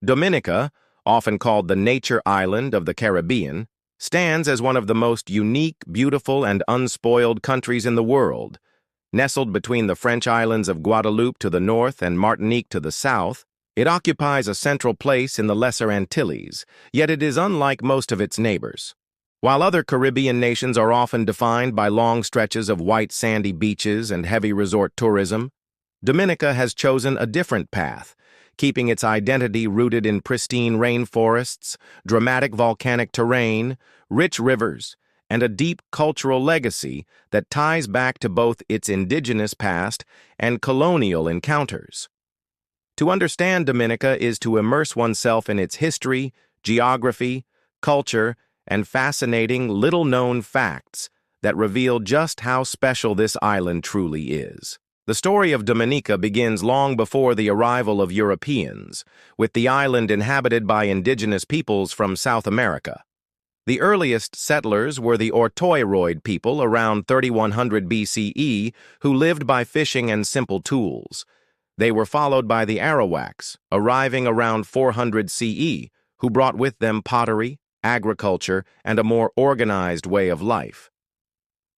Dominica, often called the nature island of the Caribbean, stands as one of the most unique, beautiful, and unspoiled countries in the world. Nestled between the French islands of Guadeloupe to the north and Martinique to the south, it occupies a central place in the Lesser Antilles, yet it is unlike most of its neighbors. While other Caribbean nations are often defined by long stretches of white sandy beaches and heavy resort tourism, Dominica has chosen a different path, keeping its identity rooted in pristine rainforests, dramatic volcanic terrain, rich rivers, and a deep cultural legacy that ties back to both its indigenous past and colonial encounters. To understand Dominica is to immerse oneself in its history, geography, culture, and fascinating little-known facts that reveal just how special this island truly is. The story of Dominica begins long before the arrival of Europeans, with the island inhabited by indigenous peoples from South America. The earliest settlers were the Ortoiroid people around 3100 BCE who lived by fishing and simple tools. They were followed by the Arawaks, arriving around 400 CE, who brought with them pottery, agriculture, and a more organized way of life.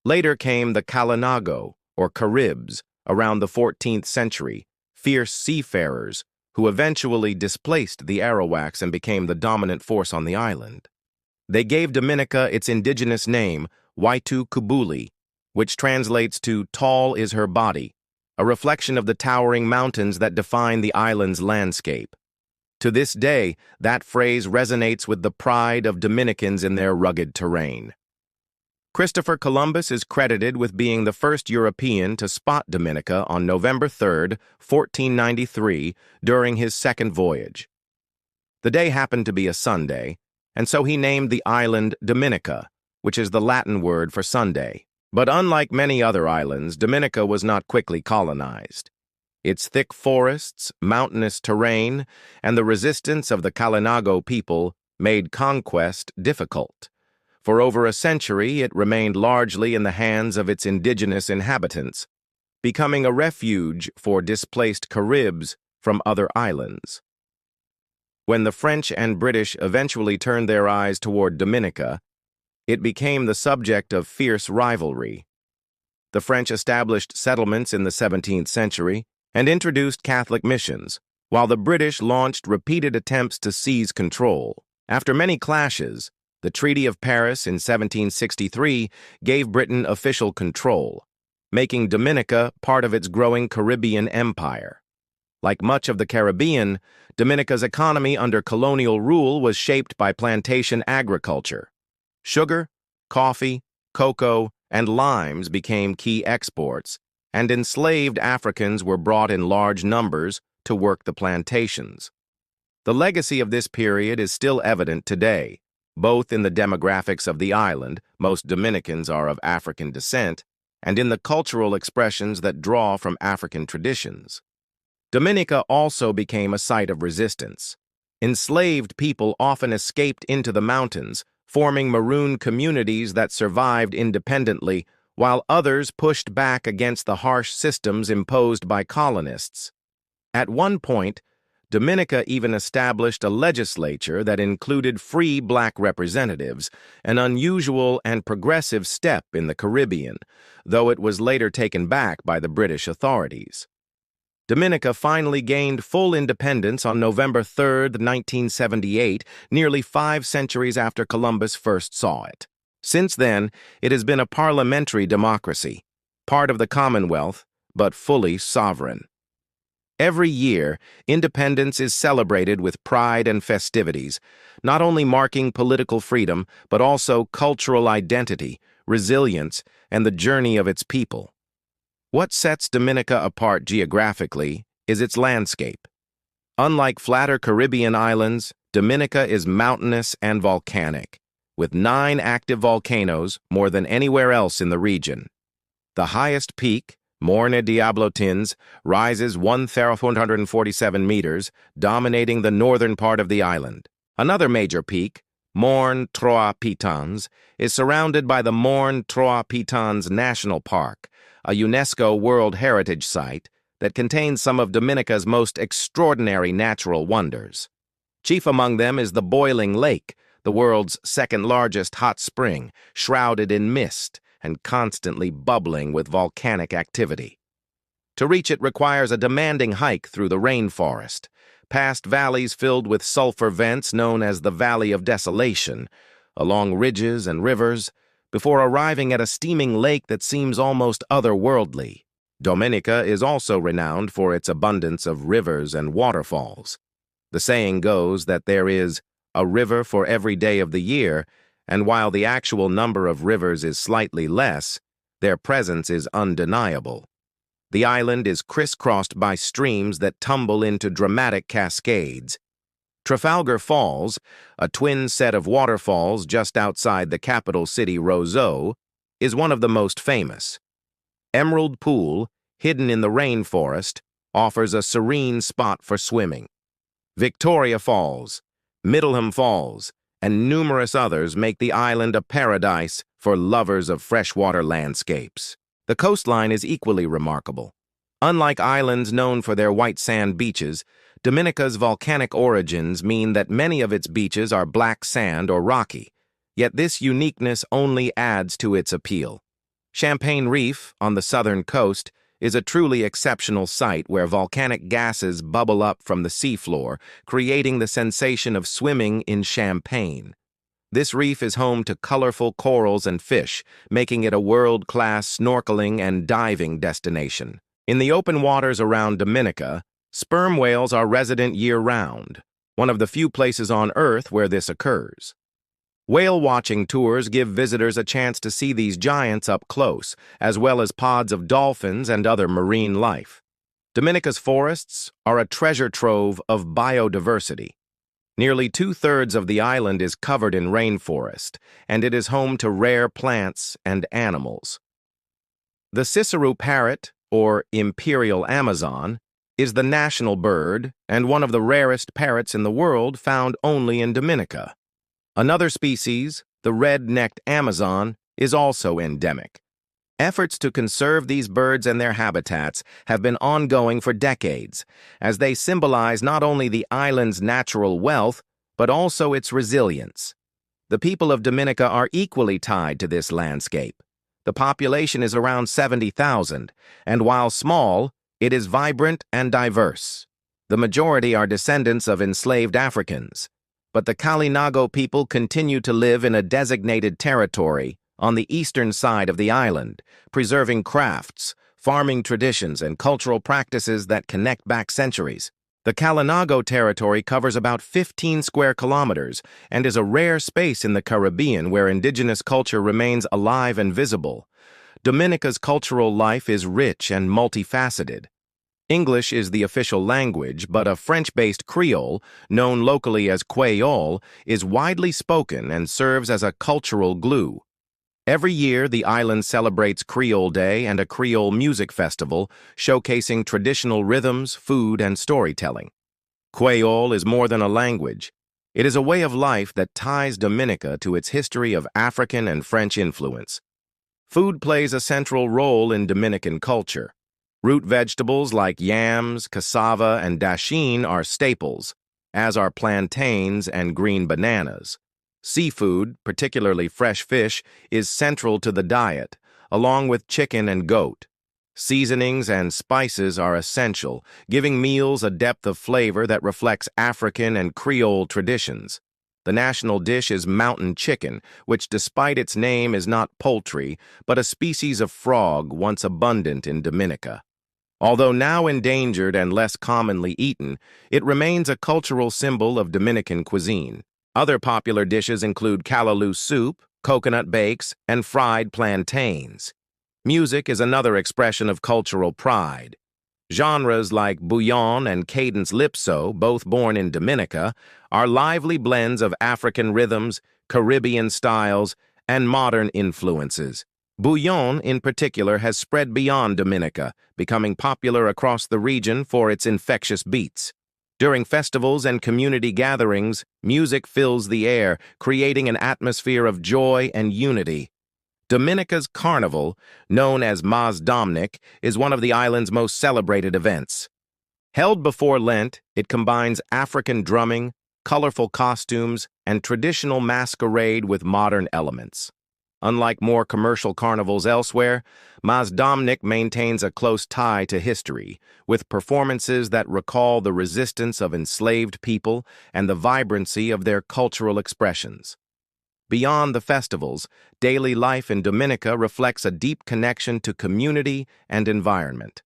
Later came the Kalinago, or Caribs, around the 14th century, fierce seafarers who eventually displaced the Arawaks and became the dominant force on the island. They gave Dominica its indigenous name, Waitu Kubuli, which translates to "tall is her body," a reflection of the towering mountains that define the island's landscape. To this day, that phrase resonates with the pride of Dominicans in their rugged terrain. Christopher Columbus is credited with being the first European to spot Dominica on November 3, 1493, during his second voyage. The day happened to be a Sunday, and so he named the island Dominica, which is the Latin word for Sunday. But unlike many other islands, Dominica was not quickly colonized. Its thick forests, mountainous terrain, and the resistance of the Kalinago people made conquest difficult. For over a century, it remained largely in the hands of its indigenous inhabitants, becoming a refuge for displaced Caribs from other islands. When the French and British eventually turned their eyes toward Dominica, it became the subject of fierce rivalry. The French established settlements in the 17th century and introduced Catholic missions, while the British launched repeated attempts to seize control. After many clashes, the Treaty of Paris in 1763 gave Britain official control, making Dominica part of its growing Caribbean empire. Like much of the Caribbean, Dominica's economy under colonial rule was shaped by plantation agriculture. Sugar, coffee, cocoa, and limes became key exports, and enslaved Africans were brought in large numbers to work the plantations. The legacy of this period is still evident today, both in the demographics of the island, most Dominicans are of African descent, and in the cultural expressions that draw from African traditions. Dominica also became a site of resistance. Enslaved people often escaped into the mountains, forming maroon communities that survived independently, while others pushed back against the harsh systems imposed by colonists. At one point, Dominica even established a legislature that included free black representatives, an unusual and progressive step in the Caribbean, though it was later taken back by the British authorities. Dominica finally gained full independence on November 3, 1978, nearly 5 centuries after Columbus first saw it. Since then, it has been a parliamentary democracy, part of the Commonwealth, but fully sovereign. Every year, independence is celebrated with pride and festivities, not only marking political freedom, but also cultural identity, resilience, and the journey of its people. What sets Dominica apart geographically is its landscape. Unlike flatter Caribbean islands, Dominica is mountainous and volcanic, with 9 active volcanoes, more than anywhere else in the region. The highest peak, Morne Diablotins, rises 1,447 meters, dominating the northern part of the island. Another major peak, Morne Trois Pitons, is surrounded by the Morne Trois Pitons National Park, a UNESCO World Heritage Site that contains some of Dominica's most extraordinary natural wonders. Chief among them is the Boiling Lake, the world's second-largest hot spring, shrouded in mist and constantly bubbling with volcanic activity. To reach it requires a demanding hike through the rainforest, past valleys filled with sulfur vents known as the Valley of Desolation, along ridges and rivers, before arriving at a steaming lake that seems almost otherworldly. Dominica is also renowned for its abundance of rivers and waterfalls. The saying goes that there is a river for every day of the year, and while the actual number of rivers is slightly less, their presence is undeniable. The island is crisscrossed by streams that tumble into dramatic cascades. Trafalgar Falls, a twin set of waterfalls just outside the capital city Roseau, is one of the most famous. Emerald Pool, hidden in the rainforest, offers a serene spot for swimming. Victoria Falls, Middleham Falls, and numerous others make the island a paradise for lovers of freshwater landscapes. The coastline is equally remarkable. Unlike islands known for their white sand beaches, Dominica's volcanic origins mean that many of its beaches are black sand or rocky, yet this uniqueness only adds to its appeal. Champagne Reef, on the southern coast, is a truly exceptional site where volcanic gases bubble up from the seafloor, creating the sensation of swimming in champagne. This reef is home to colorful corals and fish, making it a world-class snorkeling and diving destination. In the open waters around Dominica, sperm whales are resident year-round, one of the few places on Earth where this occurs. Whale-watching tours give visitors a chance to see these giants up close, as well as pods of dolphins and other marine life. Dominica's forests are a treasure trove of biodiversity. Nearly two-thirds of the island is covered in rainforest, and it is home to rare plants and animals. The Cicero parrot, or imperial Amazon, is the national bird and one of the rarest parrots in the world found only in Dominica. Another species, the red-necked Amazon, is also endemic. Efforts to conserve these birds and their habitats have been ongoing for decades, as they symbolize not only the island's natural wealth, but also its resilience. The people of Dominica are equally tied to this landscape. The population is around 70,000, and while small, it is vibrant and diverse. The majority are descendants of enslaved Africans, but the Kalinago people continue to live in a designated territory on the eastern side of the island, preserving crafts, farming traditions, and cultural practices that connect back centuries. The Kalinago territory covers about 15 square kilometers and is a rare space in the Caribbean where indigenous culture remains alive and visible. Dominica's cultural life is rich and multifaceted. English is the official language, but a French-based Creole, known locally as Creole, is widely spoken and serves as a cultural glue. Every year, the island celebrates Creole Day and a Creole music festival, showcasing traditional rhythms, food, and storytelling. Creole is more than a language. It is a way of life that ties Dominica to its history of African and French influence. Food plays a central role in Dominican culture. Root vegetables like yams, cassava, and dasheen are staples, as are plantains and green bananas. Seafood, particularly fresh fish, is central to the diet, along with chicken and goat. Seasonings and spices are essential, giving meals a depth of flavor that reflects African and Creole traditions. The national dish is mountain chicken, which despite its name is not poultry, but a species of frog once abundant in Dominica. Although now endangered and less commonly eaten, it remains a cultural symbol of Dominican cuisine. Other popular dishes include callaloo soup, coconut bakes, and fried plantains. Music is another expression of cultural pride. Genres like bouillon and cadence lipso, both born in Dominica, are lively blends of African rhythms, Caribbean styles, and modern influences. Bouillon, in particular, has spread beyond Dominica, becoming popular across the region for its infectious beats. During festivals and community gatherings, music fills the air, creating an atmosphere of joy and unity. Dominica's carnival, known as Mas Dominic, is one of the island's most celebrated events. Held before Lent, it combines African drumming, colorful costumes, and traditional masquerade with modern elements. Unlike more commercial carnivals elsewhere, Dominica maintains a close tie to history, with performances that recall the resistance of enslaved people and the vibrancy of their cultural expressions. Beyond the festivals, daily life in Dominica reflects a deep connection to community and environment.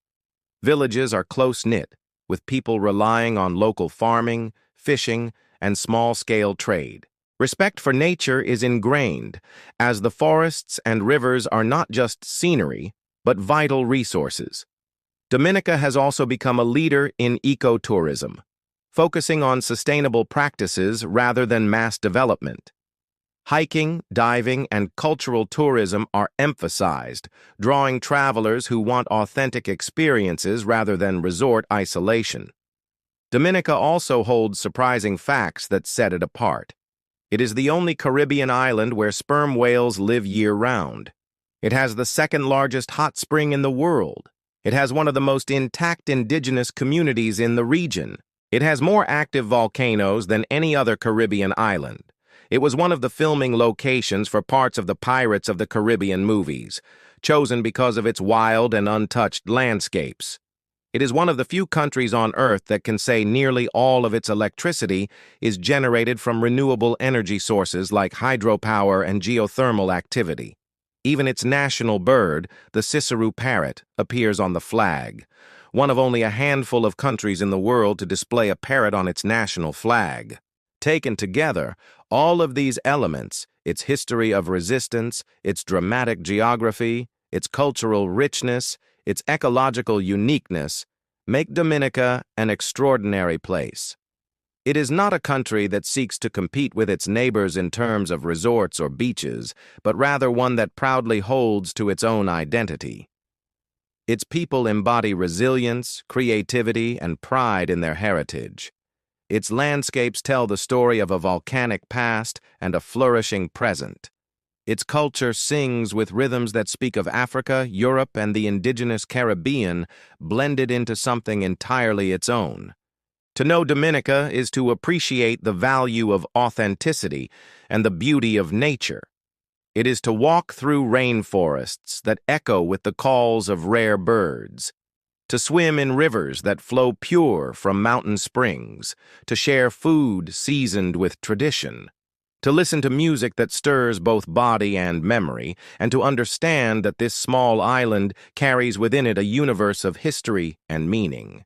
Villages are close-knit, with people relying on local farming, fishing, and small-scale trade. Respect for nature is ingrained, as the forests and rivers are not just scenery, but vital resources. Dominica has also become a leader in ecotourism, focusing on sustainable practices rather than mass development. Hiking, diving, and cultural tourism are emphasized, drawing travelers who want authentic experiences rather than resort isolation. Dominica also holds surprising facts that set it apart. It is the only Caribbean island where sperm whales live year-round. It has the second-largest hot spring in the world. It has one of the most intact indigenous communities in the region. It has more active volcanoes than any other Caribbean island. It was one of the filming locations for parts of the Pirates of the Caribbean movies, chosen because of its wild and untouched landscapes. It is one of the few countries on Earth that can say nearly all of its electricity is generated from renewable energy sources like hydropower and geothermal activity. Even its national bird, the Cicerus parrot, appears on the flag, one of only a handful of countries in the world to display a parrot on its national flag. Taken together, all of these elements, its history of resistance, its dramatic geography, its cultural richness, its ecological uniqueness, make Dominica an extraordinary place. It is not a country that seeks to compete with its neighbors in terms of resorts or beaches, but rather one that proudly holds to its own identity. Its people embody resilience, creativity, and pride in their heritage. Its landscapes tell the story of a volcanic past and a flourishing present. Its culture sings with rhythms that speak of Africa, Europe, and the indigenous Caribbean, blended into something entirely its own. To know Dominica is to appreciate the value of authenticity and the beauty of nature. It is to walk through rainforests that echo with the calls of rare birds, to swim in rivers that flow pure from mountain springs, to share food seasoned with tradition, to listen to music that stirs both body and memory, and to understand that this small island carries within it a universe of history and meaning.